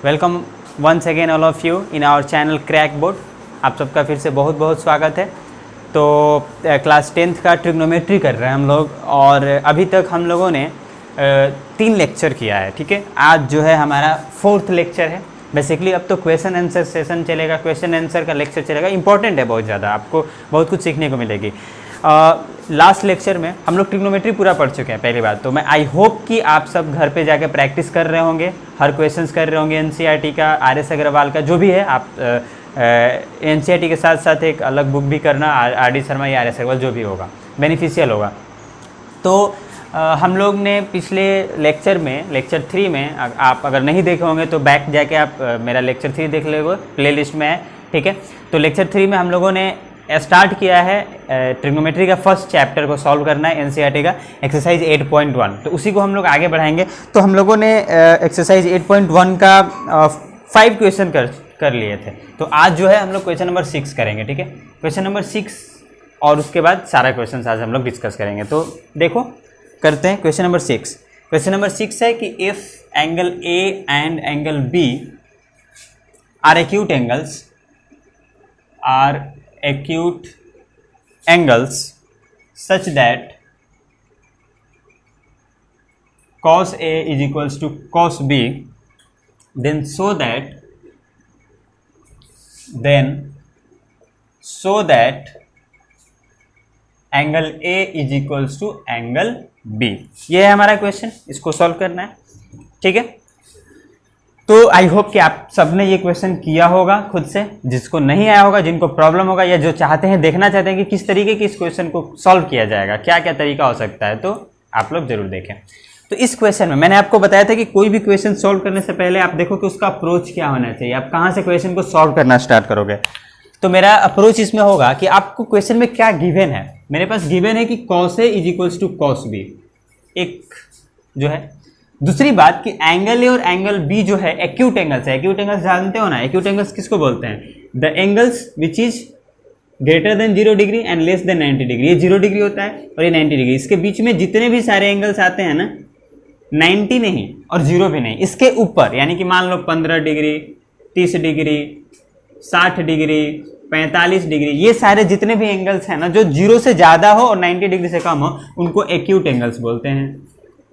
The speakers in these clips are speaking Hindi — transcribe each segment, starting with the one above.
Welcome once again all of you in our channel crack board. आप सबका फिर से बहुत बहुत स्वागत है। तो क्लास 10th का ट्रिग्नोमेट्री कर रहे हैं हम लोग और अभी तक हम लोगों ने 3 लेक्चर किया है। ठीक है, आज जो है हमारा 4th लेक्चर है। बेसिकली अब तो क्वेश्चन आंसर सेशन चलेगा, क्वेश्चन आंसर का लेक्चर चलेगा। इंपॉर्टेंट है बहुत ज़्यादा, आपको बहुत कुछ सीखने को मिलेगी। लास्ट लेक्चर में हम लोग ट्रिग्नोमेट्री पूरा पढ़ चुके हैं। पहली बात तो मैं आई होप कि आप सब घर पे जाके प्रैक्टिस कर रहे होंगे, हर क्वेश्चंस कर रहे होंगे। एनसीईआरटी का, आर.एस. अग्रवाल का, जो भी है आप एनसीईआरटी के साथ साथ एक अलग बुक भी करना, आर.डी. शर्मा या आर.एस. अग्रवाल, जो भी होगा बेनिफिशियल होगा। तो हम लोग ने पिछले लेक्चर में, लेक्चर 3 में, आप अगर नहीं देखे होंगे तो बैक जाके आप मेरा लेक्चर 3 देख लेंगे, प्लेलिस्ट में है। ठीक है, तो लेक्चर 3 में हम लोगों ने स्टार्ट किया है ट्रिग्नोमेट्री का फर्स्ट चैप्टर को सॉल्व करना है, एनसीईआरटी का एक्सरसाइज 8.1। तो उसी को हम लोग आगे बढ़ाएंगे। तो हम लोगों ने एक्सरसाइज 8.1 का 5 क्वेश्चन कर लिए थे। तो आज जो है हम लोग क्वेश्चन नंबर 6 करेंगे। ठीक है, क्वेश्चन नंबर 6 और उसके बाद सारा क्वेश्चन आज हम लोग डिस्कस करेंगे। तो देखो करते हैं क्वेश्चन नंबर 6। क्वेश्चन नंबर 6 है कि if angle A and angle B are acute angles such that cos A is equals to cos B, then so that angle A is equals to angle B। ये है हमारा क्वेश्चन, इसको सॉल्व करना है। ठीक है, तो आई होप कि आप सबने ये क्वेश्चन किया होगा खुद से। जिसको नहीं आया होगा, जिनको प्रॉब्लम होगा या जो चाहते हैं, देखना चाहते हैं कि किस तरीके की इस क्वेश्चन को सॉल्व किया जाएगा, क्या क्या तरीका हो सकता है, तो आप लोग जरूर देखें। तो इस क्वेश्चन में मैंने आपको बताया था कि कोई भी क्वेश्चन सॉल्व करने से पहले आप देखो कि उसका अप्रोच क्या होना चाहिए, आप कहाँ से क्वेश्चन को सॉल्व करना स्टार्ट करोगे। तो मेरा अप्रोच इसमें होगा कि आपको क्वेश्चन में क्या गिवन है। मेरे पास गिवन है कि cos A is equals to cos B, एक जो है। दूसरी बात कि एंगल ए और एंगल बी जो है एक्यूट एंगल्स है। एक्यूट एंगल्स जानते हो ना, एक्यूट एंगल्स किसको बोलते हैं? The angles which is greater than 0 degree and less than 90 degree. ये 0 डिग्री होता है और ये 90 डिग्री। इसके बीच में जितने भी सारे एंगल्स आते हैं ना, 90 नहीं और 0 भी नहीं, इसके ऊपर, यानी कि मान लो 15 डिग्री, 30 डिग्री, 60 डिग्री, 45 डिग्री, ये सारे जितने भी एंगल्स हैं ना, जो 0 से ज़्यादा हो और 90 डिग्री से कम हो, उनको एक्यूट एंगल्स बोलते हैं।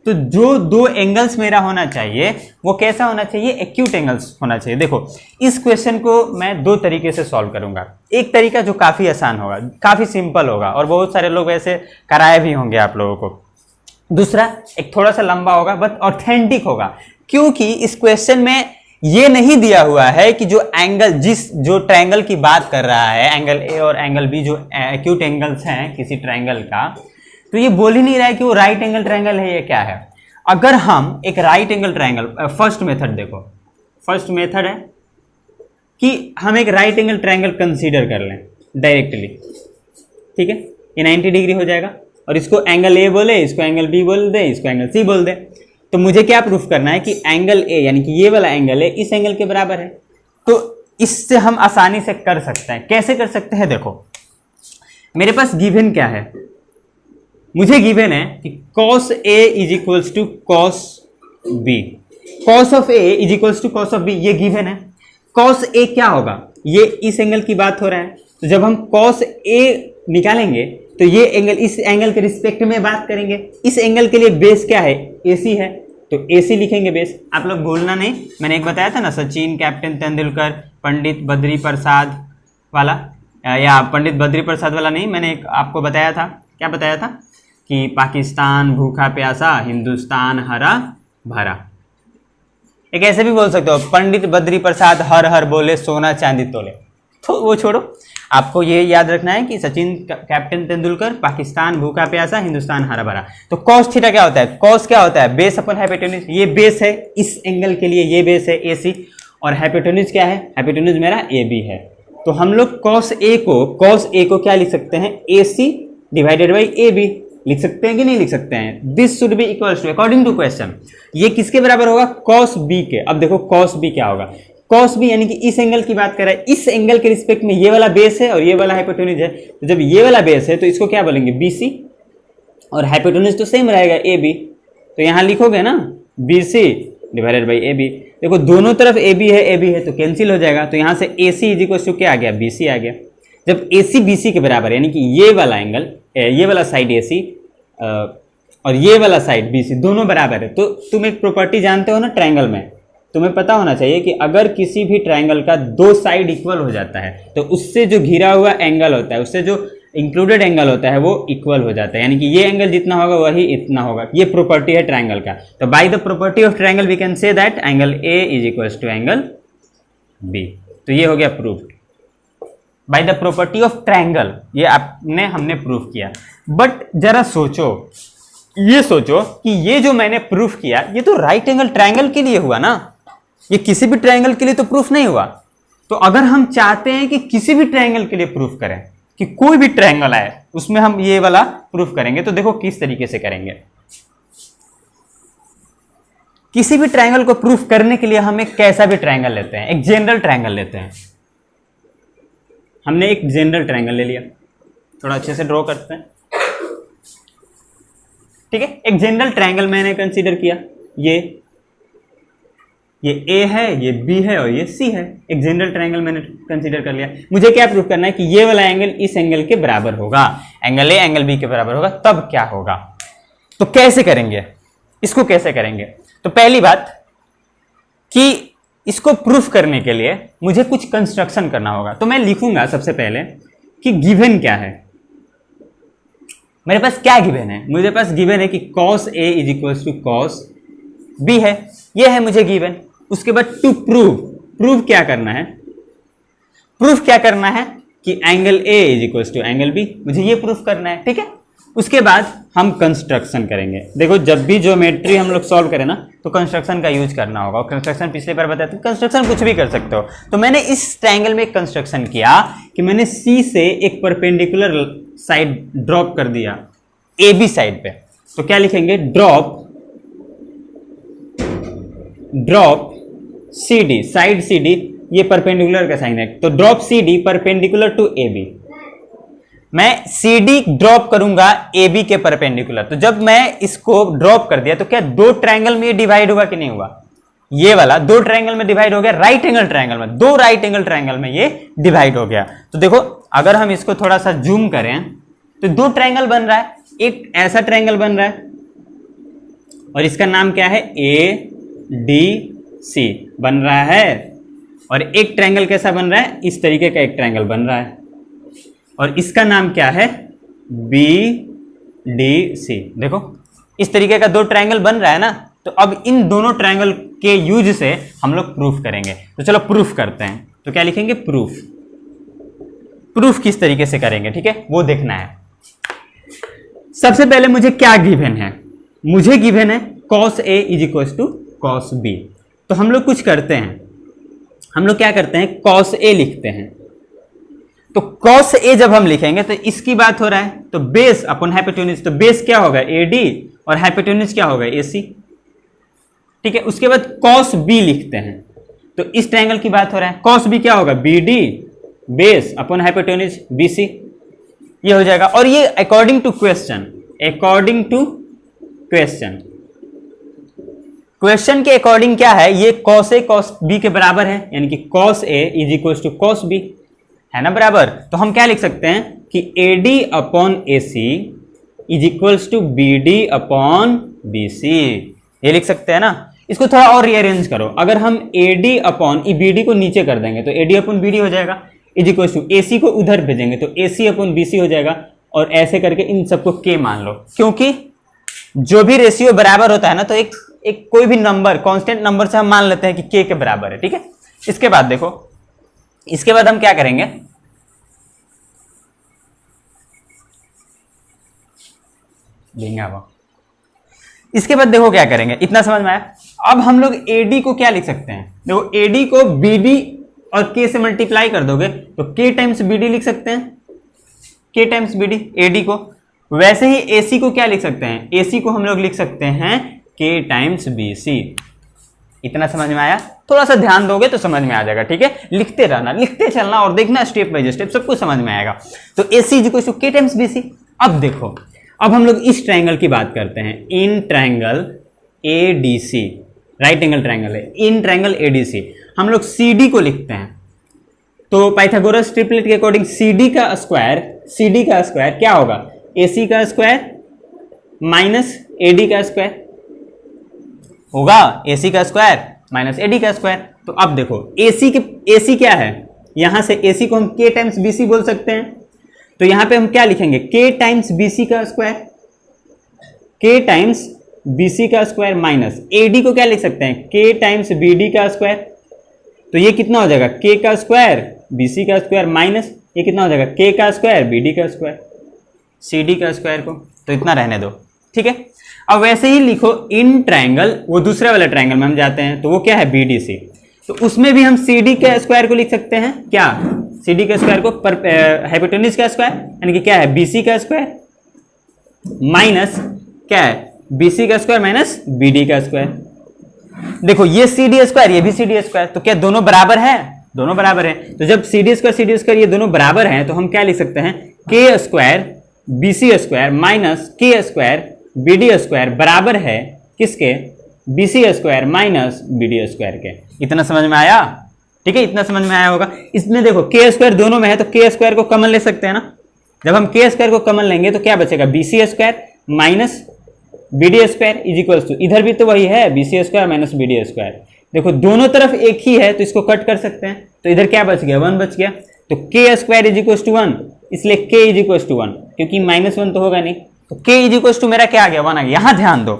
तो जो 2 एंगल्स मेरा होना चाहिए वो कैसा होना चाहिए? एक्यूट एंगल्स होना चाहिए। देखो इस क्वेश्चन को मैं 2 तरीके से सॉल्व करूंगा। एक तरीका जो काफ़ी आसान होगा, काफ़ी सिंपल होगा और बहुत सारे लोग वैसे कराए भी होंगे आप लोगों को। दूसरा एक थोड़ा सा लंबा होगा बट ऑथेंटिक होगा, क्योंकि इस क्वेश्चन में ये नहीं दिया हुआ है कि जो एंगल, जो ट्रायंगल की बात कर रहा है, एंगल ए और एंगल बी जो एक्यूट एंगल्स हैं किसी ट्रायंगल का, तो ये बोल ही नहीं रहा है कि वो राइट एंगल ट्रायंगल है, ये क्या है। अगर हम एक right angle triangle, first method देखो, फर्स्ट मेथड है कि हम एक राइट एंगल ट्रायंगल कंसीडर कर लें डायरेक्टली। ठीक है, ये 90 डिग्री हो जाएगा और इसको एंगल ए बोले, इसको एंगल बी बोल दे, इसको एंगल सी बोल दे। तो मुझे क्या प्रूफ करना है कि एंगल ए यानी कि ये वाला एंगल है इस एंगल के बराबर है। तो इससे हम आसानी से कर सकते हैं। कैसे कर सकते हैं? देखो मेरे पास गिवन क्या है, मुझे गिवन है कि cos A is equals to cos B, cos of A is equals to cos of B, ये गिवन है। cos A क्या होगा? ये इस एंगल की बात हो रहा है, तो जब हम cos A निकालेंगे तो ये एंगल, इस एंगल के रिस्पेक्ट में बात करेंगे। इस एंगल के लिए बेस क्या है? AC है, तो AC लिखेंगे बेस। आप लोग भूलना नहीं, मैंने एक बताया था ना, सचिन, कैप्टन तेंदुलकर, पंडित बद्री प्रसाद वाला, या पंडित बद्री प्रसाद वाला नहीं, मैंने एक आपको बताया था। क्या बताया था? कि पाकिस्तान भूखा प्यासा, हिंदुस्तान हरा भरा। एक ऐसे भी बोल सकते हो, पंडित बद्री प्रसाद हर हर बोले, सोना चांदी तोले। तो वो छोड़ो, आपको ये याद रखना है कि सचिन, कैप्टन तेंदुलकर, पाकिस्तान भूखा प्यासा, हिंदुस्तान हरा भरा। तो कॉस थीटा क्या होता है? कॉस क्या होता है? बेस अपन हाइपोटेन्यूज। ये बेस है इस एंगल के लिए, ये बेस है AC, और हाइपोटेन्यूज क्या है? हाइपोटेन्यूज मेरा AB है। तो हम लोग कॉस A को क्या लिख सकते हैं? AC डिवाइडेड बाई AB लिख सकते हैं कि नहीं लिख सकते हैं? This should be equals to, according to question, ये किसके बराबर होगा? cos B के। अब देखो cos B क्या होगा? cos B यानी कि इस एंगल की बात कर रहा है, इस एंगल के रिस्पेक्ट में ये वाला बेस है और ये वाला हाइपोटेन्यूज है। तो जब ये वाला बेस है तो इसको क्या बोलेंगे? BC, और हाइपोटेन्यूज तो सेम रहेगा AB। तो यहां लिखोगे ना BC divided by A B. देखो दोनों तरफ ए बी है तो कैंसिल हो जाएगा, तो यहाँ से ए सी इज इक्वल टू क्या आ गया, बी सी आ गया। जब ए सी बी सी के बराबर है, यानी कि ये वाला एंगल, ये वाला साइड ए सी और ये वाला साइड बी सी दोनों बराबर है, तो तुम एक प्रॉपर्टी जानते हो ना ट्रायंगल में, तुम्हें पता होना चाहिए कि अगर किसी भी ट्रायंगल का दो साइड इक्वल हो जाता है तो उससे जो घिरा हुआ एंगल होता है, उससे जो इंक्लूडेड एंगल होता है वो इक्वल हो जाता है, यानी कि ये एंगल जितना होगा वही इतना होगा। ये प्रॉपर्टी है ट्रायंगल का। तो by the property of triangle we can say that angle A is equal to angle B. तो ये हो गया proof by the property of triangle, ये हमने प्रूफ किया। बट जरा सोचो, ये सोचो कि ये जो मैंने प्रूफ किया ये तो राइट एंगल ट्रायंगल के लिए हुआ ना, ये किसी भी ट्रायंगल के लिए तो प्रूफ नहीं हुआ। तो अगर हम चाहते हैं कि किसी भी ट्रायंगल के लिए प्रूफ करें, कि कोई भी ट्रायंगल आए उसमें हम ये वाला प्रूफ करेंगे, तो देखो किस तरीके से करेंगे। किसी भी ट्रायंगल को प्रूफ करने के लिए हम एक कैसा भी ट्रायंगल लेते हैं, एक जनरल ट्रायंगल लेते हैं। हमने एक जनरल ट्रायंगल ले लिया, थोड़ा अच्छे से ड्रॉ करते हैं, ठीक है। एक जनरल ट्रायंगल मैंने कंसीडर किया, ये ए है, ये बी है और ये सी है। एक जनरल ट्रायंगल मैंने कंसीडर कर लिया। मुझे क्या प्रूफ करना है कि ये वाला एंगल इस एंगल के बराबर होगा, एंगल ए एंगल बी के बराबर होगा, तब क्या होगा। तो कैसे करेंगे इसको, कैसे करेंगे? तो पहली बात कि इसको प्रूफ करने के लिए मुझे कुछ कंस्ट्रक्शन करना होगा। तो मैं लिखूंगा सबसे पहले कि गिवन क्या है, मेरे पास क्या गिवन है। मुझे पास गिवन है कि cos A is equal to cos B है, ये है मुझे गिवन। उसके बाद टू प्रूव क्या करना है, प्रूफ क्या करना है कि angle A is equal to angle B, मुझे ये प्रूफ करना है, ठीक है। उसके बाद हम कंस्ट्रक्शन करेंगे। देखो जब भी ज्योमेट्री हम लोग सॉल्व करें ना तो कंस्ट्रक्शन का यूज करना होगा, और कंस्ट्रक्शन पिछले बार बताया था, कंस्ट्रक्शन कुछ भी कर सकते हो। तो मैंने इस ट्रायंगल में एक कंस्ट्रक्शन किया कि मैंने C से एक परपेंडिकुलर साइड ड्रॉप कर दिया AB साइड पे। तो क्या लिखेंगे, ड्रॉप CD, साइड CD, ये परपेंडिकुलर का साइन है, तो drop CD perpendicular to AB। मैं CD ड्रॉप करूंगा AB के परपेंडिकुलर। तो जब मैं इसको ड्रॉप कर दिया तो क्या दो ट्रायंगल में ये डिवाइड हुआ कि नहीं हुआ, ये वाला दो ट्रायंगल में डिवाइड हो गया, राइट एंगल ट्रायंगल में, दो राइट एंगल ट्रायंगल में ये डिवाइड हो गया। तो देखो अगर हम इसको थोड़ा सा जूम करें तो दो ट्रायंगल बन रहा है, एक ऐसा ट्रायंगल बन रहा है और इसका नाम क्या है ADC बन रहा है, और एक ट्रायंगल कैसा बन रहा है, इस तरीके का एक ट्रायंगल बन रहा है और इसका नाम क्या है BDC। देखो इस तरीके का दो ट्रायंगल बन रहा है ना। तो अब इन दोनों ट्रायंगल के यूज से हम लोग प्रूफ करेंगे। तो चलो प्रूफ करते हैं। तो क्या लिखेंगे, प्रूफ किस तरीके से करेंगे, ठीक है, वो देखना है। सबसे पहले मुझे क्या गिवन है, मुझे गिवन है cos A is equal to cos B। तो हम लोग कुछ करते हैं, हम लोग क्या करते हैं, cos A लिखते हैं। तो cos A जब हम लिखेंगे तो इसकी बात हो रहा है, तो बेस अपॉन हाइपोटेन्यूज, तो बेस क्या होगा AD और हाइपोटेन्यूज क्या होगा AC, ठीक है। उसके बाद cos B लिखते हैं, तो इस ट्रायंगल की बात हो रहा है, cos B क्या होगा BD base upon hypotenuse BC, ये हो जाएगा। और ये अकॉर्डिंग टू क्वेश्चन के अकॉर्डिंग क्या है, ये cos A cos B के बराबर है, यानी कि cos A is equal to cos B है ना बराबर। तो हम क्या लिख सकते हैं कि AD upon AC is equal to BD upon BC, ये लिख सकते हैं ना। इसको थोड़ा और रीअरेंज करो, अगर हम AD अपॉन BD को नीचे कर देंगे तो AD अपॉन BD हो जाएगा, इज इक्वल टू AC को उधर भेजेंगे तो AC अपॉन BC हो जाएगा, और ऐसे करके इन सबको K मान लो, क्योंकि जो भी रेशियो बराबर होता है ना तो एक कोई भी नंबर कांस्टेंट नंबर से हम मान लेते हैं कि K के बराबर है, ठीक है। इसके बाद देखो, इसके बाद हम क्या करेंगे, इसके बाद देखो क्या करेंगे, इतना समझ में आया। अब हम लोग AD को क्या लिख सकते हैं, देखो AD को BD और K से मल्टीप्लाई कर दोगे तो K टाइम्स BD लिख सकते हैं, K टाइम्स BD AD को। वैसे ही AC को क्या लिख सकते हैं, AC को हम लोग लिख सकते हैं K टाइम्स BC। इतना समझ में आया, थोड़ा सा ध्यान दोगे तो समझ में आ जाएगा, ठीक है। लिखते रहना, लिखते चलना और देखना स्टेप बाय स्टेप, सब कुछ समझ में आएगा। तो AC is equal to K times BC। अब देखो, अब हम लोग इस ट्रायंगल की बात करते हैं, in triangle ADC right angle triangle है, इन ट्रायंगल एडीसी। हम लोग सीडी को लिखते हैं, तो पाइथागोरस ट्रिपलेट के अकॉर्डिंग सीडी का स्क्वायर क्या होगा, एसी का स्क्वायर माइनस एडी का स्क्वायर होगा, एसी का स्क्वायर माइनस एडी का स्क्वायर। तो अब देखो एसी क्या है, यहां से एसी को हम के टाइम्स बीसी बोल सकते हैं, तो यहां पे हम क्या लिखेंगे, के टाइम्स बीसी का स्क्वायर, के टाइम्स बीसी का स्क्वायर माइनस एडी को क्या लिख सकते हैं, के टाइम्स बीडी का स्क्वायर। तो ये कितना हो जाएगा, के का स्क्वायर बीसी का स्क्वायर माइनस ये कितना हो जाएगा, के का स्क्वायर बीडी का स्क्वायर, सीडी का स्क्वायर को तो इतना रहने दो, ठीक है। अब वैसे ही लिखो इन ट्रायंगल, वो दूसरे वाले ट्रायंगल में हम जाते हैं, तो वो क्या है बीडीसी, तो उसमें भी हम सीडी के स्क्वायर को लिख सकते हैं, क्या, सीडी के स्क्वायर को हाइपोटेन्यूज का स्क्वायर यानी कि क्या है, बीसी का स्क्वायर माइनस क्या है, बीसी का स्क्वायर माइनस बीडी का स्क्वायर। देखो ये सीडी स्क्वायर ये भी सीडी स्क्वायर, तो क्या दोनों बराबर है, दोनों बराबर है। तो जब सीडी स्क्वायर ये दोनों बराबर हैं, तो हम क्या लिख सकते हैं, K square BC square minus K square BD square बराबर है किसके, BC square minus BD square के। इतना समझ में आया, ठीक है, इतना समझ में आया होगा। इसमें देखो के स्क्वायर दोनों में है, तो के स्क्वायर को कॉमन ले सकते हैं ना, जब हम के स्क्वायर को कॉमन लेंगे तो क्या बचेगा, BC square minus BD square is equals to, इधर भी तो वही है, BC square minus BD square. देखो दोनों तरफ एक ही है तो इसको कट कर सकते हैं, तो इधर क्या बच गया, 1 बच गया, तो के स्क्वायर इज इक्वल्स टू 1, इसलिए के इज इक्वल्स टू 1, क्योंकि -1 तो होगा नहीं, तो के इज इक्वल्स टू मेरा क्या आ गया, 1 आ गया। यहां ध्यान दो,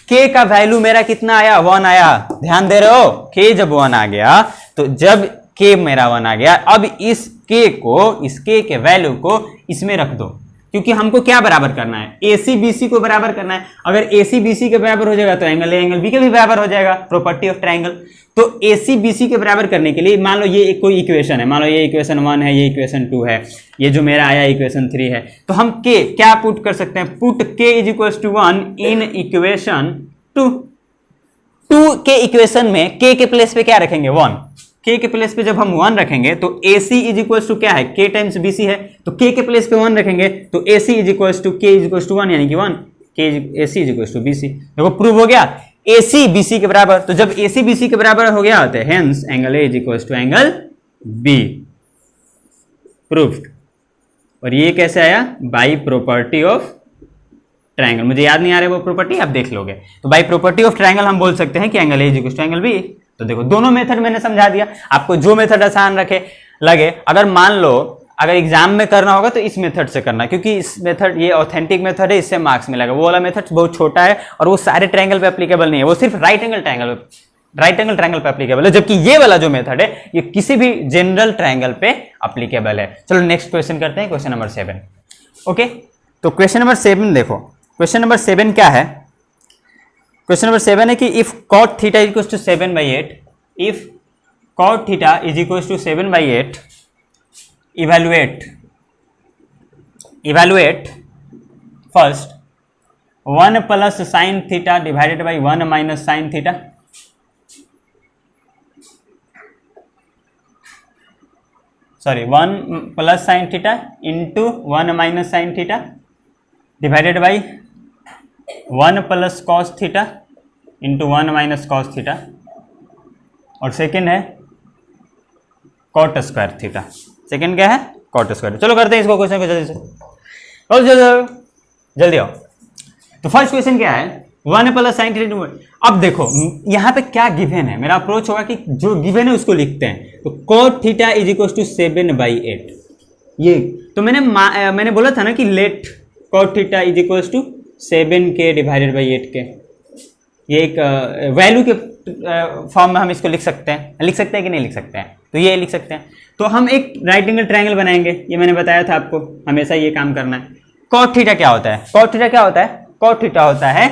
के का वैल्यू मेरा कितना आया, 1 आया, ध्यान दे रहे हो, के जब 1 आ गया, तो जब के मेरा 1 आ गया, अब इस के के वैल्यू को इसमें रख दो, क्योंकि हमको क्या बराबर करना है, एसी बीसी को बराबर करना है। अगर एसी बीसी के बराबर हो जाएगा तो एंगल ए एंगल बी के भी बराबर हो जाएगा, प्रॉपर्टी ऑफ ट्रायंगल। तो एसी बीसी के बराबर करने के लिए मान लो ये एक कोई इक्वेशन है, मान लो ये इक्वेशन 1 है, ये इक्वेशन 2 है, ये जो मेरा आया इक्वेशन 3 है, तो हम के क्या पुट कर सकते हैं, put K is equals to 1 in equation 2 के इक्वेशन में के प्लेस पे क्या रखेंगे, 1, के प्लेस पे जब हम 1 रखेंगे तो AC इज इक्वल्स टू क्या है, के टाइम्स BC है, तो के प्लेस पे 1 रखेंगे तो AC is equals to K is equals to 1 यानी कि 1, K AC is equals to BC। देखो प्रूव हो गया, AC BC के बराबर, तो जब AC BC के बराबर हो गया तो hence angle A is equals to angle B, proved. और ये कैसे आया, बाय प्रॉपर्टी ऑफ ट्रायंगल, मुझे याद नहीं आ रहा वो प्रॉपर्टी, आप देख लोगे। तो बाय प्रॉपर्टी ऑफ ट्रायंगल हम बोल सकते हैं कि angle A is equals to angle B। तो देखो दोनों मेथड मैंने समझा दिया आपको, जो मेथड आसान लगे। अगर मान लो अगर एग्जाम में करना होगा तो इस मेथड से करना, क्योंकि इस मेथड ये ऑथेंटिक मेथड है, इससे मार्क्स मिलेगा। वो वाला मेथड बहुत छोटा है और वो सारे ट्रायंगल पे एप्लीकेबल नहीं है, वो सिर्फ राइट एंगल ट्रायंगल पे एप्लीकेबल है, जबकि ये वाला जो मेथड है ये किसी भी जनरल ट्रायंगल पे एप्लीकेबल है। चलो नेक्स्ट क्वेश्चन करते हैं, क्वेश्चन नंबर 7। ओके, तो क्वेश्चन नंबर 7 देखो, क्वेश्चन नंबर 7 क्या है, क्वेश्चन नंबर 7 है कि if cot theta is equals to 7/8, if cot theta is equals to 7/8, evaluate first 1 plus sine theta divided by 1 minus sine theta, sorry 1 plus sine theta into 1 minus sine theta divided by 1 plus cos theta into 1 minus cos theta, और सेकेंड है कॉट स्क्वायर थीटा। सेकेंड क्या है, कॉट स्क्वायर। चलो करते हैं इसको क्वेश्चन को जल्दी से, जल्दी आओ। तो फर्स्ट क्वेश्चन क्या है, 1 प्लस साइन थीटा। अब देखो यहाँ पे क्या गिवन है, मेरा अप्रोच होगा कि जो गिवन है उसको लिखते हैं। तो cot theta is equal to 7/8, ये तो मैंने बोला था ना कि let cot theta is equal to 7k divided by 8k, ये एक वैल्यू के फॉर्म में हम इसको लिख सकते हैं कि नहीं लिख सकते हैं, तो ये लिख सकते हैं। तो हम एक राइट एंगल ट्रायंगल बनाएंगे, ये मैंने बताया था आपको, हमेशा ये काम करना है। कॉट थीटा क्या होता है, कॉट थीटा क्या होता है, कॉट थीटा होता है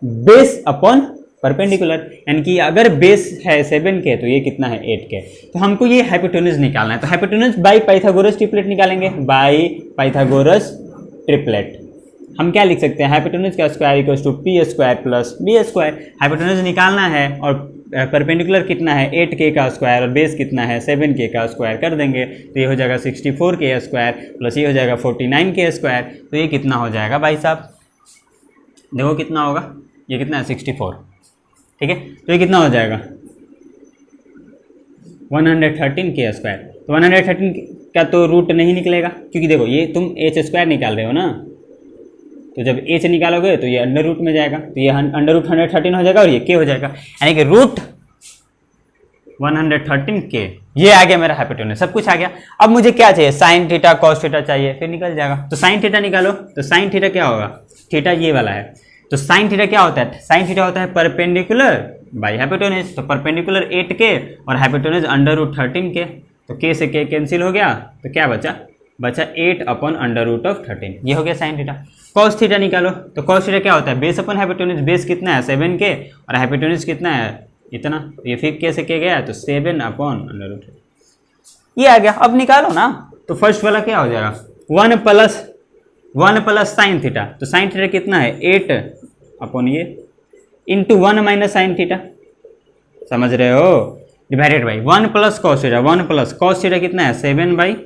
बेस अपॉन परपेंडिकुलर, यानी कि अगर बेस है 7k तो ये कितना है 8k। तो हमको ये हाइपोटेन्यूज निकालना है, तो हाइपोटेन्यूज बाय पाइथागोरस ट्रिपलेट निकालेंगे, बाय पाइथागोरस ट्रिपलेट। हम क्या लिख सकते हैं, हाइपोटेन्यूज का square equals to P square plus B square. Hypotenuse निकालना है और परपेंडिकुलर कितना है 8k का स्क्वायर और बेस कितना है 7k का स्क्वायर कर देंगे, तो ये हो जाएगा 64k स्क्वायर प्लस ये हो जाएगा 49k स्क्वायर। तो ये कितना हो जाएगा भाई साहब, देखो कितना होगा, ये कितना है 64, ठीक है, तो ये कितना हो जाएगा 113 k²। तो 113 का तो रूट नहीं निकलेगा, क्योंकि देखो ये तुम h² निकाल रहे हो ना, तो जब h निकालोगे तो ये अंडर रूट में जाएगा, तो ये अंडर रूट 113 हो जाएगा और ये k हो जाएगा, यानी कि रूट 113k। ये आ गया मेरा हाइपोटेन्यूज, सब कुछ आ गया। अब मुझे क्या चाहिए, साइन थीटा कॉस थीटा चाहिए, फिर निकल जाएगा। तो साइन थीटा निकालो, तो साइन थीटा क्या होगा, थीटा ये वाला है, तो साइन थीटा क्या होता है, साइन थीटा होता है परपेंडिकुलर बाई हाइपोटेन्यूज। तो परपेंडिकुलर 8k और हाइपोटेन्यूज अंडर रूट 13k, तो k से k कैंसिल हो गया, तो क्या बचा 8/√13। ये हो गया साइन थीटा। कॉस थीटा निकालो, तो कॉस थीटा क्या होता है, बेस अपन हाइपोटेन्यूज, बेस कितना है 7k और हाइपोटेन्यूज कितना है इतना, ये फिर k से k गया तो 7/√13 ये आ गया। अब निकालो ना, तो फर्स्ट वाला क्या हो जाएगा 1 प्लस साइन थीटा, तो साइन थीटा कितना है 8 ये इंटू 1 - साइन थीटा, समझ रहे हो, divided by 1 plus cos theta, 1 plus cos theta कितना है 7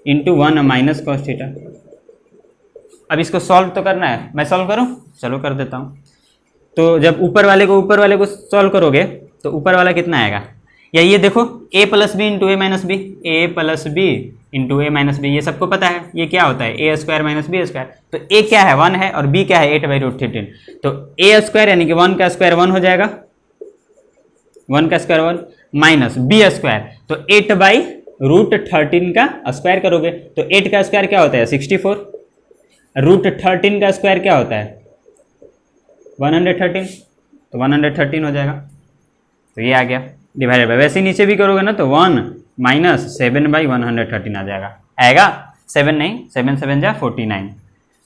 इंटू 1 - कॉस थीटा। अब इसको सॉल्व तो करना है, मैं सॉल्व करूं, चलो कर देता हूं। तो जब ऊपर वाले को सॉल्व करोगे तो ऊपर वाला कितना आएगा, या ये देखो a + b into a - b, a + b into a - b, ये सबको पता है ये क्या होता है a² - b²। तो a क्या है 1 है और b क्या है 8/√13, तो a² यानी कि 1 का स्क्वायर 1 हो जाएगा, 1 का स्क्वायर 1 माइनस b², तो 8/√13 का स्क्वायर करोगे, तो 8 का स्क्वायर क्या होता है 64, √13 का स्क्वायर क्या होता है 113, तो 113 हो जाएगा। तो ये आ गया डिवाइडेड बाय, वैसे नीचे भी करोगे ना तो 1 - 7/113 आ जाएगा, आएगा 7 नहीं, 7 7 जा 49।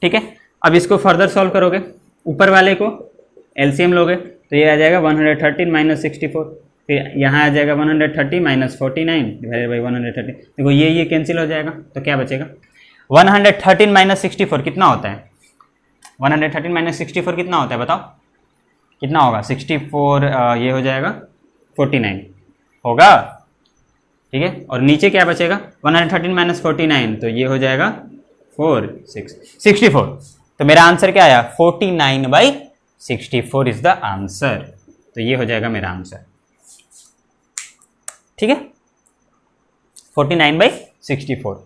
ठीक है, अब इसको फर्दर सॉल्व करोगे, ऊपर वाले को एलसीएम लोगे तो ये आ जाएगा 113 - 64, फिर यहाँ आ जाएगा 130 - 49 डिवाइडेड बाई 113। देखो ये कैंसिल हो जाएगा, तो क्या बचेगा 113 - 64 कितना होता है, 113 - 64 कितना होता है बताओ, कितना होगा 64 ये हो जाएगा 49 होगा। ठीक है, और नीचे क्या बचेगा 113 - 49, तो ये हो जाएगा 64। तो मेरा आंसर क्या आया 49/64 इज द आंसर, तो ये हो जाएगा मेरा आंसर। ठीक है, 49/64।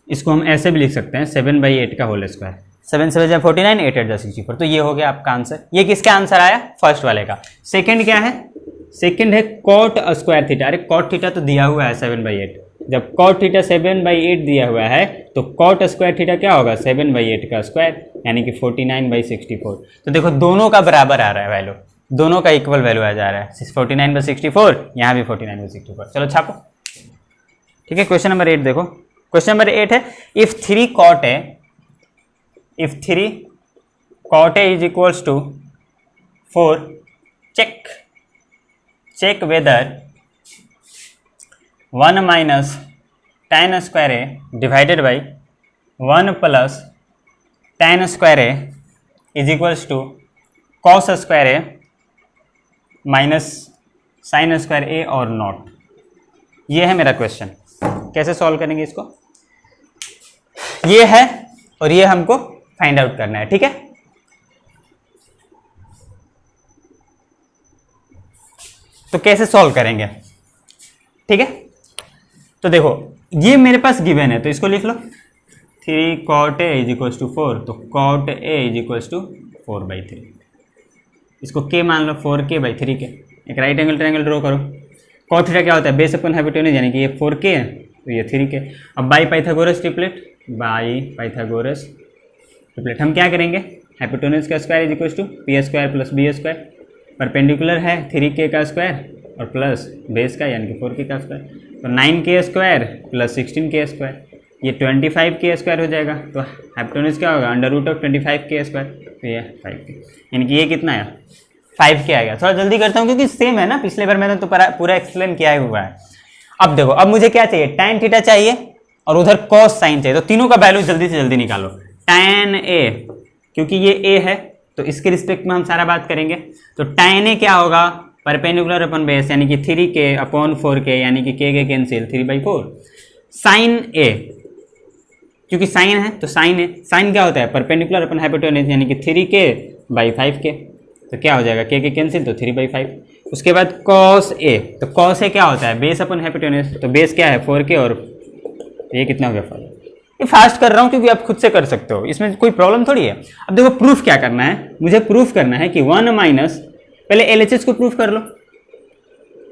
इसको हम ऐसे भी लिख सकते हैं 7/8 का होल स्क्वायर, 7 7 जा 49, 8 8 जा 64। तो ये हो गया आपका आंसर। ये किसका आंसर आया, फर्स्ट वाले का। सेकंड क्या है, सेकंड है कॉट स्क्वायर थीटा। अरे कॉट थीटा तो दिया हुआ है 7/8, जब कॉट थीटा 7/8 दिया हुआ है तो कॉट स्क्वायर थीटा क्या होगा 7/8 का स्क्वायर, यानी कि 49/64। तो देखो दोनों का बराबर आ रहा है वैल्यू, दोनों का इक्वल वैल्यू आ जा रहा है 49/64, यहाँ भी 49/64। चलो छापो। ठीक है, क्वेश्चन नंबर 8 देखो, क्वेश्चन नंबर 8 है if 3 cot A is equals to 4, check whether 1 minus tan square A divided by 1 plus tan square A is equals to cos square A minus sin square A और नॉट। ये है मेरा क्वेश्चन, कैसे सॉल्व करेंगे इसको, ये है और ये हमको फाइंड आउट करना है। ठीक है, तो कैसे सॉल्व करेंगे, ठीक है। तो देखो ये मेरे पास गिवन है, तो इसको लिख लो 3 cot A is equals to 4, तो cot A is equals to 4/3, इसको k मान लो 4k/3 के। एक राइट एंगल ट्रायंगल ड्रॉ करो। cot थीटा क्या होता है बेस अपन हाइपोटेन्यूज, यानी कि ये 4k है तो ये 3k। अब बाई पाइथागोरस ट्रिपलेट हम क्या करेंगे, हाइपोटेन्यूज का square is equals to p² + b², perpendicular है 3k का स्क्वायर और प्लस बेस का यानी कि 4k का स्क्वायर, तो 9k² + 16k², ये 25k² हो जाएगा। तो हाइपोटेन्यूज क्या होगा √25k², तो ये 5k, यानी कि ये कितना है 5k आ गया। थोड़ा जल्दी करता हूँ क्योंकि सेम है ना, पिछले बार मैंने तो पूरा एक्सप्लेन किया हुआ है। अब देखो, अब मुझे क्या चाहिए, tan थीटा चाहिए और उधर cos साइन चाहिए, तो तीनों का वैल्यू जल्दी से जल्दी निकालो। tan A, क्योंकि ये A है तो इसके रिस्पेक्ट में हम सारा बात करेंगे, तो tan A क्या होगा परपेंडिकुलर अपन बेस, यानी कि 3k/4k, यानी कि k कैंसिल 3/4। साइन A, क्योंकि साइन है तो साइन है, साइन क्या होता है परपेंडिकुलर अपन हाइपोटेन्यूज, यानी कि 3k बाई 5k, तो क्या हो जाएगा k कैंसिल, तो 3/5। उसके बाद कॉस ए, तो कॉस ए क्या होता है, बेस अपन हाइपोटेन्यूज, तो बेस क्या है 4k और ये कितना हो गया 5। ये फास्ट कर रहा हूँ क्योंकि आप खुद से कर सकते हो, इसमें कोई प्रॉब्लम थोड़ी है। अब देखो प्रूफ क्या करना है, मुझे प्रूफ करना है कि 1 माइनस, पहले LHS को प्रूफ कर लो,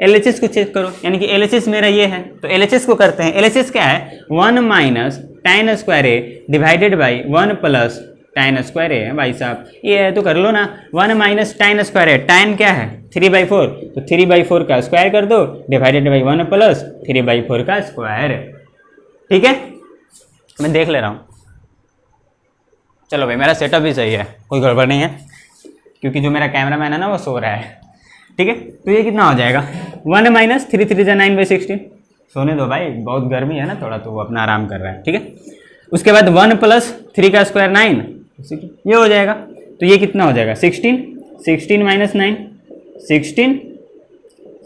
LHS को चेक करो, यानी कि LHS मेरा ये है, तो LHS को करते हैं। LHS क्या है, 1 minus tan square A divided by 1 plus tan square A है भाई साहब, ये है तो कर लो ना। 1 माइनस tan स्क्वायर ए, tan क्या है 3/4, तो 3/4 का स्क्वायर कर दो डिवाइडेड बाई 1 प्लस 3/4 का स्क्वायर। ठीक है, मैं देख ले रहा हूँ। चलो भाई, मेरा सेटअप भी सही है, कोई गड़बड़ नहीं है, क्योंकि जो मेरा कैमरा मैन है ना वो सो रहा है। ठीक है, तो ये कितना हो जाएगा 1 माइनस 3 3 9/16। सोने दो भाई, बहुत गर्मी है ना थोड़ा, तो वो अपना आराम कर रहा है। ठीक है, उसके बाद 1 प्लस 3 का स्क्वायर 9, ये हो जाएगा। तो ये कितना हो जाएगा 16, 16 माइनस 9 16,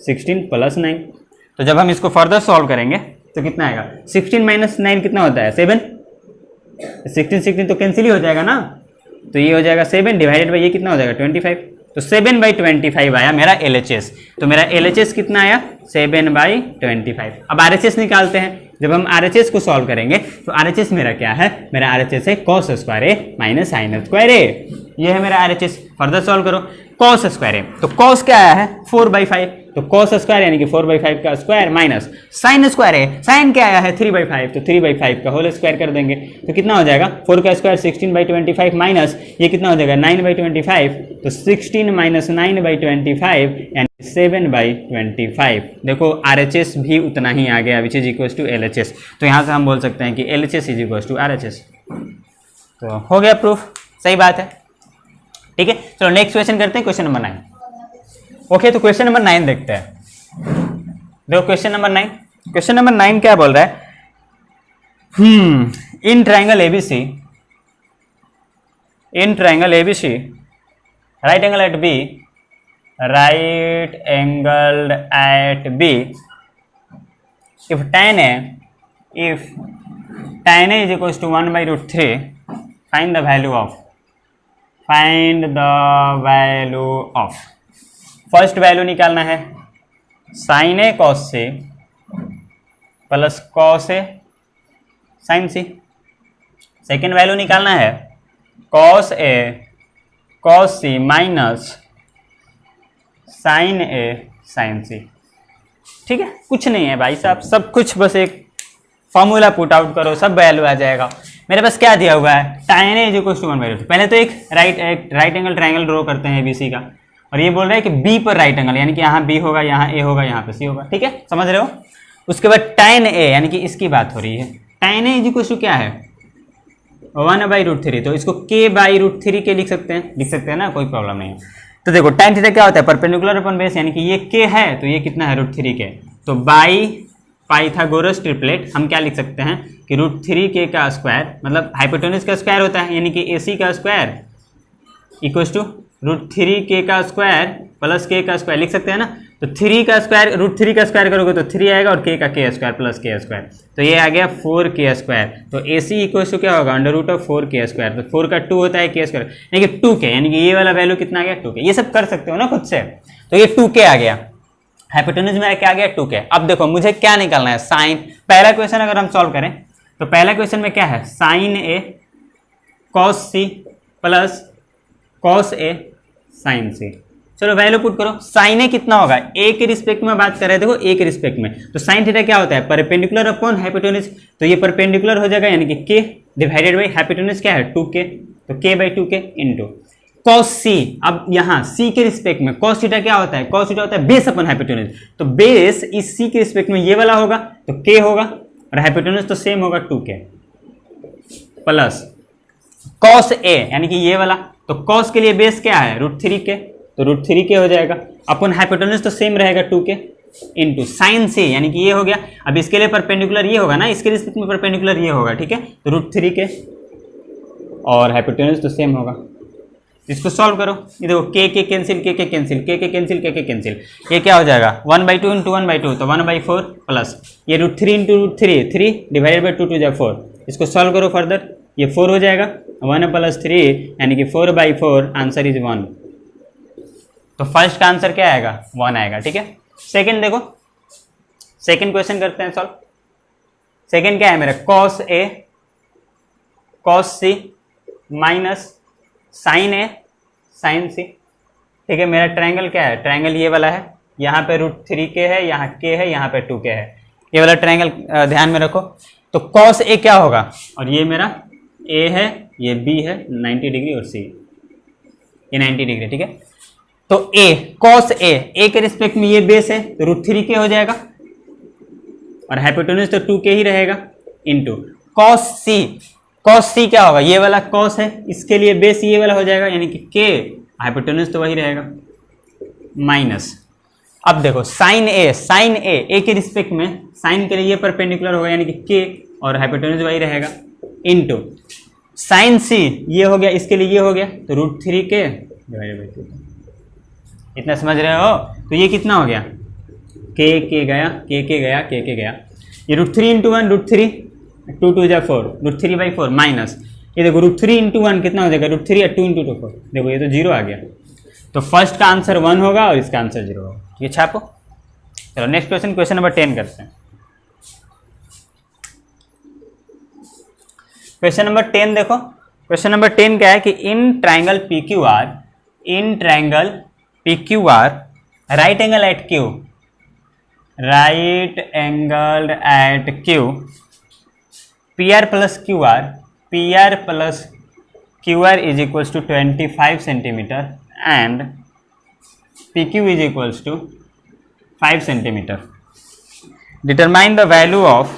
16 प्लस 9। तो जब हम इसको फर्दर सॉल्व करेंगे तो कितना आएगा, 16 माइनस 9 कितना होता है 7, 16 16 तो कैंसिल ही हो जाएगा ना, तो ये हो जाएगा 7 डिवाइडेड बाई ये कितना हो जाएगा 25, तो 7/25 आया मेरा LHS। तो मेरा LHS कितना आया 7/25। अब RHS निकालते हैं। जब हम RHS को सॉल्व करेंगे तो RHS मेरा क्या है, मेरा RHS है cos स्क्वायर ए माइनस sin स्क्वायर ए, ये है मेरा RHS। फर्दर सॉल्व करो, cos स्क्वायर ए, तो cos क्या आया है 4/5, तो cos स्क्वायर यानी कि 4/5 का स्क्वायर माइनस sin स्क्वायर है, sin क्या आया है 3/5, तो 3/5 का होल स्क्वायर कर देंगे, तो कितना हो जाएगा 4 का स्क्वायर 16/25 माइनस ये कितना हो जाएगा 9/25, तो 16 माइनस 9/25 यानी 7/25। देखो RHS भी उतना ही आ गया, which is equal to LHS। तो यहाँ से हम बोल सकते हैं कि LHS is equal to RHS। तो हो गया प्रूफ, सही बात है। ठीक है, चलो नेक्स्ट क्वेश्चन करते हैं, क्वेश्चन नंबर 9। ओके, तो क्वेश्चन नंबर 9 देखते हैं। देखो क्वेश्चन नंबर 9, क्वेश्चन नंबर 9 क्या बोल रहा है, in triangle ABC, in triangle ABC right angle at B, right angled at B, if tan A is equals to 1/√3, find the value of, first value निकालना है sin A cos C plus cos A sin C। Second value निकालना है cos A cos C minus sin A sin C। ठीक है, कुछ नहीं है भाई साहब, सब कुछ बस एक फॉर्मूला पुट आउट करो, सब वैल्यू आ जाएगा। मेरे पास क्या दिया हुआ है, tan A is equal to 1/√2। पहले तो एक राइट एंगल ट्राइंगल ड्रॉ करते हैं ABC का, और ये बोल रहा है कि B पर राइट एंगल, यानी कि यहाँ B होगा, यहाँ A होगा, यहाँ पे C होगा। ठीक है, समझ रहे हो। उसके बाद tan A, यानी कि इसकी बात हो रही है, tan A is equal to क्या है 1/√3, तो इसको k/√3 के लिख सकते हैं ना, कोई प्रॉब्लम नहीं है। तो देखो tan थीटा क्या होता है, परपेंडिकुलर अपॉन बेस, यानी कि ये k है तो ये कितना है √3k, तो बाई पाइथागोरस ट्रिपलेट हम क्या लिख सकते हैं कि √3k का स्क्वायर, मतलब हाइपोटेन्यूज का स्क्वायर होता है, यानी कि AC का स्क्वायर इक्वल्स टू √3k का स्क्वायर प्लस k का स्क्वायर लिख सकते हैं ना। तो 3 का स्क्वायर √3 का स्क्वायर करोगे तो 3 आएगा, और k का k square plus k square, तो ये आ गया 4k स्क्वायर। तो AC इक्वल्स टू क्या होगा √4k स्क्वायर, तो 4 का 2 होता है k स्क्वायर, यानी कि 2k, यानी कि ये वाला वैल्यू कितना आ गया 2k। ये सब कर सकते हो ना खुद से, तो ये 2k आ गया, हाइपोटेन्यूज में क्या आ गया 2k। अब देखो मुझे क्या निकालना है, साइन। पहला क्वेश्चन अगर हम सॉल्व करें तो पहला क्वेश्चन में क्या है, sine A cos C plus cos A sin C। चलो वैल्यू पुट करो, साइन A कितना होगा, A के रिस्पेक्ट में बात कर रहे हैं, देखो A के रिस्पेक्ट में, तो साइन थीटा क्या होता है परपेंडिकुलर अपॉन हाइपोटेन्यूज, तो ये परपेंडिकुलर हो जाएगा, यानी कि k डिवाइडेड बाई हाइपोटेन्यूज क्या है 2k, तो k/2k इंटू cos C। अब यहाँ C के रिस्पेक्ट में cos थीटा क्या होता है, cos थीटा होता है बेस अपन हाइपोटेन्यूज, तो बेस इस C के रिस्पेक्ट में ये वाला होगा तो k होगा, और हाइपोटेन्यूज तो सेम होगा 2k, प्लस cos A यानी कि ये वाला, तो cos के लिए बेस क्या है √3k, तो √3k हो जाएगा, अपन हाइपोटेन्यूज तो सेम रहेगा 2k इंटू साइन C, यानी कि ये हो गया। अब इसके लिए परपेंडिकुलर ये होगा ना, इसके रिस्पेक्ट में परपेंडिकुलर ये होगा, ठीक है, तो √3k और हाइपोटेन्यूज तो सेम होगा। इसको सॉल्व करो, ये देखो k cancel, k cancel, k cancel, k cancel, ये क्या हो जाएगा 1/2 इंटू 1/2, तो 1/4 प्लस ये √3 इंटू √3, 3 डिवाइडेड बाई 2 2 4। इसको सॉल्व करो फर्दर, ये 4 हो जाएगा, 1 + 3 यानी कि 4/4, आंसर इज 1। तो फर्स्ट का आंसर क्या आएगा? 1 आएगा। ठीक है, सेकंड देखो, सेकंड क्वेश्चन करते हैं सॉल्व। सेकंड क्या है मेरा? cos A cos C minus sin A sin C। ठीक है, मेरा ट्रायंगल क्या है? ट्रायंगल ये वाला है, यहाँ पे √3k है, यहाँ k है, यहाँ पे 2k है, ये वाला ट्रायंगल ध्यान में रखो। तो cos A क्या होगा? और ये मेरा A है, ये B है 90 डिग्री और C ये 90 डिग्री। ठीक है, तो A cos A के रिस्पेक्ट में ये बेस है तो √3k हो जाएगा और हाइपोटेन्यूज तो 2k ही रहेगा, इनटू cos C क्या होगा? ये वाला cos है, इसके लिए बेस ये वाला हो जाएगा यानी कि k, हाइपोटेन्यूज तो वही रहेगा, माइनस। अब देखो sin A के रिस्पेक्ट में sin के लिए ये परपेंडिकुलर होगा यानी कि k और हाइपोटेन्यूज वही रहेगा, इनटू sin C ये हो गया, इसके लिए ये हो गया तो √3k डिवाइडेड बाई 2। इतना समझ रहे हो? तो ये कितना हो गया? k गया, k गया, ये √3 × 1 √3, 2 2 जा 4, √3/4 माइनस, ये देखो √3 × 1 कितना हो जाएगा? √3 और 2 × 2 4, देखो ये तो 0 आ गया। तो फर्स्ट का आंसर 1 होगा और इसका आंसर 0 होगा। ये छापो। चलो नेक्स्ट क्वेश्चन, क्वेश्चन नंबर 10 करते हैं। क्वेश्चन नंबर 10 देखो, क्वेश्चन नंबर 10 क्या है कि in triangle PQR right angle at Q PR plus QR is equals to 25 centimeter and PQ is equals to 5 centimeter. Determine the values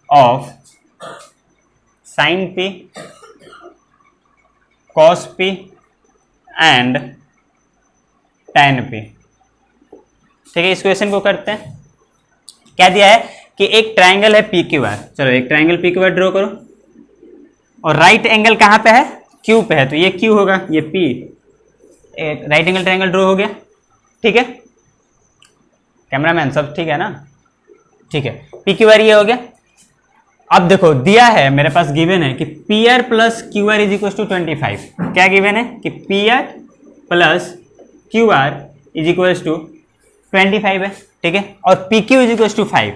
of sin P, cos P and tan P। ठीक है, इस क्वेश्चन को करते हैं। क्या दिया है कि एक ट्रायंगल है PQR, चलो एक ट्रायंगल PQR ड्रॉ करो और राइट एंगल कहाँ पे है? Q पे है, तो ये Q होगा, ये P, एक राइट एंगल ट्रायंगल ड्रॉ हो गया। ठीक है, कैमरामैन सब ठीक है ना? ठीक है, PQR ये हो गया। अब देखो दिया है मेरे पास, गिवन है कि PR + QR is equal to 25। क्या गिवन है कि PR + QR is equal to 25 है। ठीक है, और PQ is equal to 5,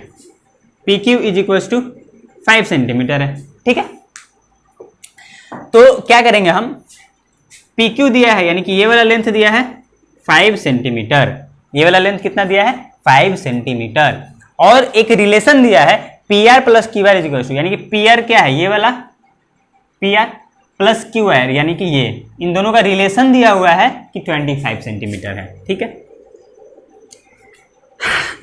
PQ is equal to 5 centimetre है। ठीक है, तो क्या करेंगे हम? PQ दिया है यानी कि ये वाला लेंथ दिया है 5 सेंटीमीटर, ये वाला लेंथ कितना दिया है? 5 सेंटीमीटर, और एक रिलेशन दिया है PR + QR is equal to, यानी कि PR क्या है? ये वाला PR + QR यानी कि ये, इन दोनों का रिलेशन दिया हुआ है कि 25 सेंटीमीटर है। ठीक है,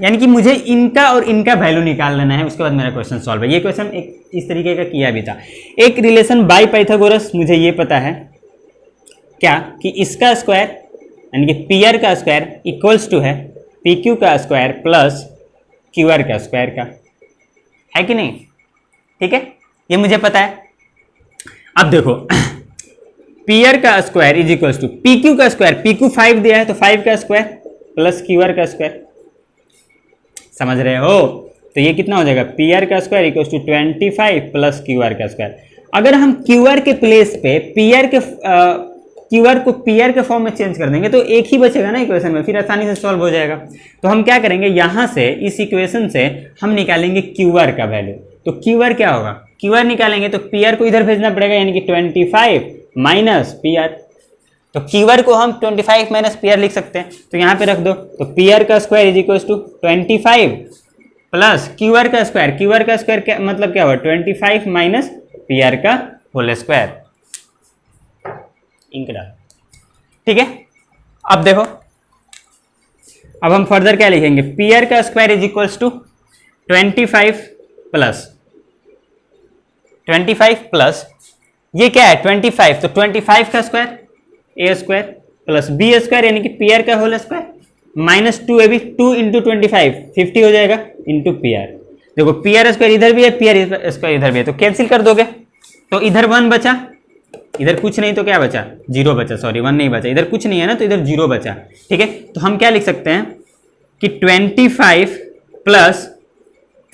यानी कि मुझे इनका और इनका वैल्यू निकाल लेना है, उसके बाद मेरा क्वेश्चन सॉल्व है। ये क्वेश्चन एक इस तरीके का किया भी था। एक रिलेशन बाय पाइथागोरस मुझे ये पता है क्या कि इसका स्क्वायर यानी कि PR का स्क्वायर इक्वल्स टू है PQ का स्क्वायर प्लस QR का स्क्वायर का, है कि नहीं? ठीक है, ये मुझे पता है। अब देखो PR का square is equals to PQ का स्क्वायर, PQ 5 दिया है तो 5 का स्क्वायर प्लस QR का स्क्वायर, समझ रहे हो? तो ये कितना हो जाएगा? PR का square equals to 25 plus QR का स्क्वायर। अगर हम QR के प्लेस पे QR को PR के फॉर्म में चेंज कर देंगे तो एक ही बचेगा ना इक्वेशन में, फिर आसानी से सॉल्व हो जाएगा। तो हम क्या करेंगे, यहाँ से इस इक्वेशन से हम निकालेंगे QR का वैल्यू। तो QR क्या होगा? QR निकालेंगे तो PR को इधर भेजना पड़ेगा यानी कि 25 माइनस PR, तो QR को हम 25 माइनस PR लिख सकते हैं, तो यहाँ पे रख दो। तो PR का square is equal to 25 plus QR का स्क्वायर, QR का स्क्वायर क्या मतलब क्या हुआ? 25 माइनस PR का होल स्क्वायर, इंक डाल। ठीक है, अब देखो, अब हम फर्दर क्या लिखेंगे? PR का square is equals to 25 plus ये क्या है? 25, तो 25 का square A square plus B square यानी कि PR का whole square minus 2AB, 2 into 25 50 हो जाएगा इंटू PR। देखो PR स्क्वायर इधर भी है, PR स्क्वायर इधर भी है, तो कैंसिल कर दोगे तो इधर 1 बचा, इधर कुछ नहीं तो क्या बचा? 0 बचा, सॉरी 1 नहीं बचा, इधर कुछ नहीं है ना तो इधर 0 बचा। ठीक है, तो हम क्या लिख सकते हैं? कि 25 प्लस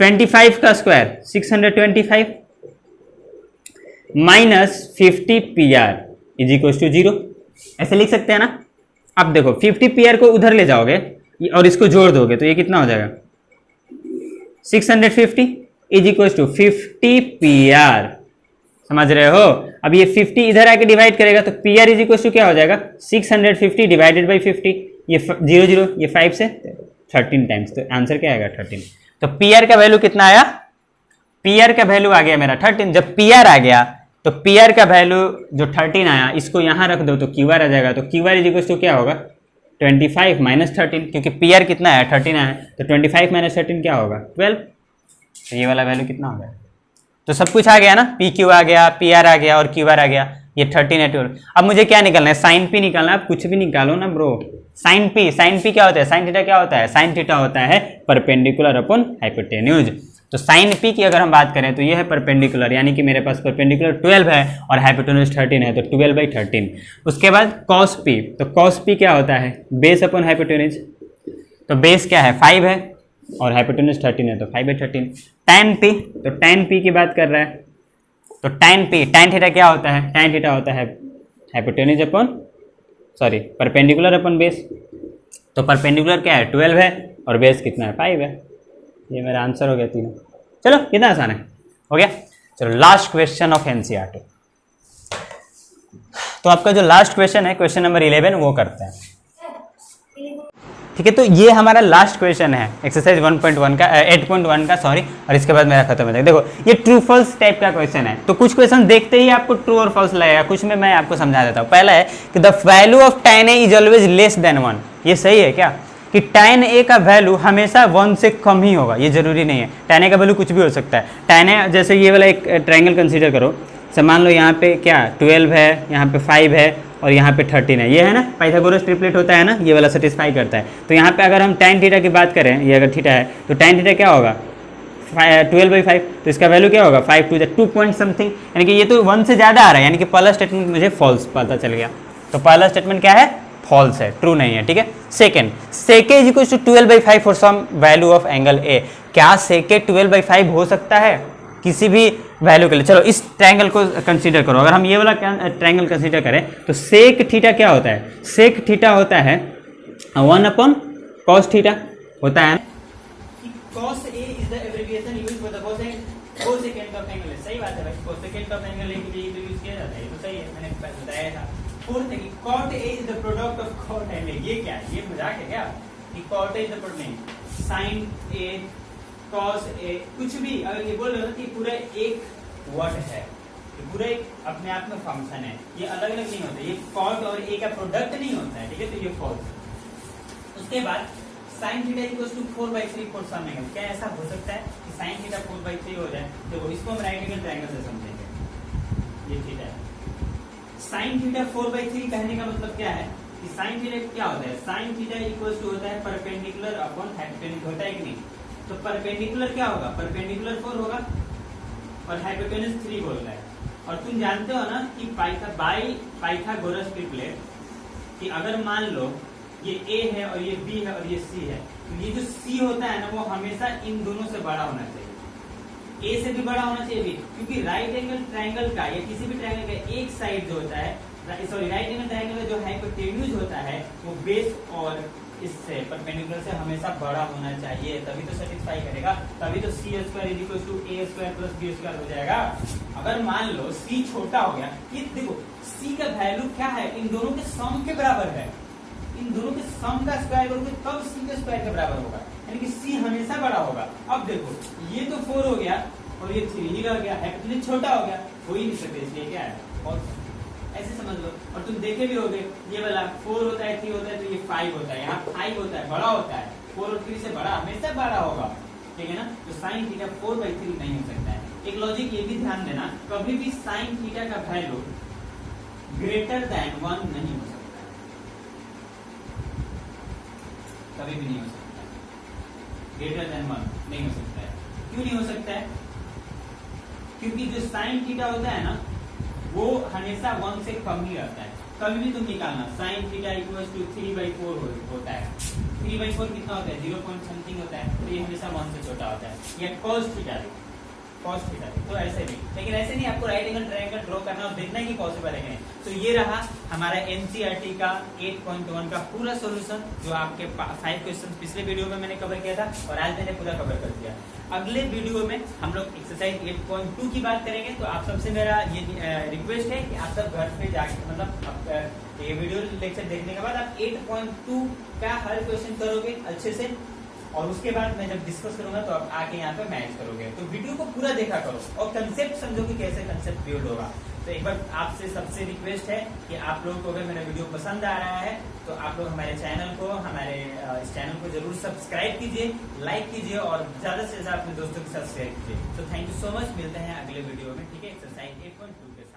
25 का square 625 minus 50 PR is equal to 0, ऐसे लिख सकते हैं ना। अब देखो 50 PR को उधर ले जाओगे और इसको जोड़ दोगे तो ये कितना हो जाएगा 650 इज इक्वल टू 50 PR, समझ रहे हो। अब ये 50 इधर आके डिवाइड करेगा तो PR इज इक्वल टू क्या हो जाएगा 650 डिवाइडेड बाई 50, ये 0 0 ये 5 से 13 टाइम्स, तो आंसर क्या आएगा 13। तो PR का वैल्यू कितना आया, PR का वैल्यू आ गया मेरा 13। जब PR आ गया तो PR का वैल्यू जो 13 आया इसको यहाँ रख दो तो QR आ जाएगा, तो QR इज इक्वल टू क्या होगा 25 माइनस 13, क्योंकि PR कितना है 13 है, तो 25 माइनस 13 क्या होगा 12, तो ये वाला वैल्यू कितना हो गया। तो सब कुछ आ गया ना, PQ आ गया, PR आ गया और QR आ गया, ये 13 है 12। अब मुझे क्या निकालना है, साइन P निकालना है। आप कुछ भी निकालो ना ब्रो, साइन P क्या होता है, साइन थीटा क्या होता है, साइन थीटा होता है परपेंडिकुलर अपॉन हाइपोटेन्यूज। तो साइन P की अगर हम बात करें तो ये है परपेंडिकुलर, यानी कि मेरे पास परपेंडिकुलर 12 है और हाइपोटेन्यूज 13 है, तो 12/13। उसके बाद cos P, तो cos P क्या होता है बेस अपॉन हाइपोटेन्यूज, तो बेस क्या है 5 है और हाइपोटेन्यूज 13 है, तो 5/13। tan P, तो tan P की बात कर रहा है, तो tan P, tan थीटा क्या होता है, tan थीटा होता है hypotenuse upon perpendicular upon base, तो परपेंडिकुलर क्या है 12 है और बेस कितना है 5 है। ये मेरा आंसर हो गया तीनों। चलो कितना आसान है, हो गया। चलो लास्ट क्वेश्चन ऑफ एनसीईआरटी। तो आपका जो लास्ट क्वेश्चन है क्वेश्चन नंबर 11 वो करते हैं, ठीक है। तो ये हमारा लास्ट क्वेश्चन है एक्सरसाइज 1.1 का 8.1 का सॉरी, और इसके बाद मेरा खत्म हो जाएगा। देखो ये ट्रू फॉल्स टाइप का क्वेश्चन है, तो कुछ क्वेश्चन देखते ही आपको ट्रू और फॉल्स लगेगा, कुछ में मैं आपको समझा देता हूँ। पहला है कि the value of tan A is always less than 1, ये सही है क्या, कि tan A का वैल्यू हमेशा 1 से कम ही होगा, ये जरूरी नहीं है। tan A का वैल्यू कुछ भी हो सकता है। tan A जैसे ये वाला एक ट्रायंगल कंसीडर करो, से मान लो यहाँ पे क्या 12 है, यहाँ पे 5 है और यहाँ पे 13 है, ये है ना पाइथागोरस ट्रिपलेट होता है ना, ये वाला सेटिस्फाई करता है। तो यहाँ पे अगर हम tan थीटा की बात करें, ये अगर थीटा है तो tan थीटा क्या होगा 12/5, तो इसका वैल्यू क्या होगा 5 to the 2 point समथिंग, यानी कि ये तो 1 से ज़्यादा आ रहा है, यानी कि पहला स्टेटमेंट मुझे फॉल्स पता चल गया। तो पहला स्टेटमेंट क्या है फॉल्स है, ट्रू नहीं है, ठीक है। Second, sec A is equal to 12/5 for some value of angle A, क्या sec A 12/5 हो सकता है किसी भी वैल्यू के लिए। चलो इस ट्रायंगल को कंसीडर करो, अगर हम ये वाला ट्रायंगल कंसीडर करें तो sec थीटा क्या होता है, sec थीटा होता है 1/cos थीटा होता है। cos A is the abbreviation used for the cosecant of angle, सही बात है भाई, cosecant of angle A के लिए यूज किया जाता है, ये तो सही है, मैंने बताया था। फोर्थ है कि cot A is the product of cot and A, ये क्या है, ये मजाक है क्या, कि cot A is the product, sin A cos A, कुछ भी अगर ये बोल रहे हो कि पूरा एक वर्ड है, ये पूरा एक अपने आप में फंक्शन है, ये अलग अलग नहीं होता, ये cot और A का प्रोडक्ट नहीं होता है, ठीक है, तो ये फॉल्स। उसके बाद sin theta equals to 4/3 for some angle, क्या ऐसा हो सकता है कि sin थीटा 4/3 हो जाए, देखो इसको हम राइट एंगल ट्रायंगल से समझेंगे, ये थीटा है। sin थीटा 4/3 कहने का मतलब क्या है कि sin थीटा क्या होता है, sin थीटा इक्वल्स टू होता है परपेंडिकुलर अपॉन हाइपोटेन्यूज, होता है कि नहीं, तो परपेंडिकुलर क्या होगा, परपेंडिकुलर 4 होगा और हाइपोटेन्यूज 3 बोल रहा है। और तुम जानते हो ना कि पाइथागोरस ट्रिपलेट, कि अगर मान लो ये A है और ये B है और ये C है, तो ये जो C होता है ना वो हमेशा इन दोनों से बड़ा होना चाहिए, A से भी बड़ा होना चाहिए B, क्योंकि राइट एंगल ट्रायंगल का या किसी भी ट्रायंगल का एक साइड जो होता है, सॉरी राइट एंगल ट्रायंगल का जो हाइपोटेन्यूज होता है वो बेस और इससे परपेंडिकुलर से हमेशा बड़ा होना चाहिए, तभी तो सेटिस्फाई करेगा, तभी तो c² is equal to a² plus b² हो जाएगा। अगर मान लो c छोटा हो गया, ये देखो c का वैल्यू क्या है, इन दोनों के सम के बराबर है, इन दोनों के सम का स्क्वायर करोगे तब c के स्क्वायर के बराबर होगा, यानी कि c हमेशा बड़ा होगा। अब देखो ये तो 4 हो गया और ये 3 ही रह गया, हाइपोटेन्यूज छोटा हो गया, हो ही नहीं सकते, इसलिए क्या है और ऐसे समझ लो। और तुम देखे भी होगे ये वाला 4 होता है 3 होता है तो ये 5 होता है, यहाँ 5 होता है, बड़ा होता है, 4 और 3 से बड़ा हमेशा बड़ा होगा, ठीक है ना। तो sin थीटा 4/3 नहीं हो सकता है। एक लॉजिक ये भी ध्यान देना, कभी भी sin थीटा का वैल्यू ग्रेटर देन 1 नहीं हो सकता है, कभी भी नहीं हो सकता है, ग्रेटर देन 1 नहीं हो सकता है। क्यों नहीं हो सकता है, क्योंकि जो sin थीटा होता है ना वो हमेशा 1 से कम ही रहता है, कभी भी तुम निकालना साइन थीटा इक्वल्स टू 3/4 होता है। 3/4 कितना होता है 0 पॉइंट समथिंग होता है, तो ये हमेशा 1 से छोटा होता है। ये cos थीटा तो ऐसे भी, लेकिन ऐसे नहीं, आपको राइट एंगल ट्रायंगल ड्रॉ करना और देखना है कि पॉसिबल है कि नहीं। तो ये रहा हमारा एनसीईआरटी का 8.1 का पूरा सॉल्यूशन, जो आपके 5 क्वेश्चन पिछले वीडियो में मैंने कवर किया था और आज मैंने पूरा कवर कर दिया। अगले वीडियो में हम लोग एक्सरसाइज 8.2 की बात करेंगे। तो आप सबसे मेरा ये रिक्वेस्ट है कि आप सब घर पे जाके, मतलब ये वीडियो लेक्चर देखने के बाद आप 8.2 का हर क्वेश्चन करोगे अच्छे से, और उसके बाद मैं जब डिस्कस करूंगा तो आप आके यहाँ पे मैच करोगे। तो वीडियो को पूरा देखा करो और कंसेप्ट समझो कि कैसे कंसेप्ट बिल्ड होगा। तो एक बार आपसे सबसे रिक्वेस्ट है कि आप लोगों को अगर मेरा वीडियो पसंद आ रहा है तो आप लोग हमारे चैनल को, इस चैनल को जरूर सब्सक्राइब कीजिए, लाइक कीजिए और ज्यादा से ज्यादा अपने दोस्तों के साथ शेयर कीजिए। तो थैंक यू सो मच, मिलते हैं अगले वीडियो में, ठीक है, एक्सरसाइज 8.2 के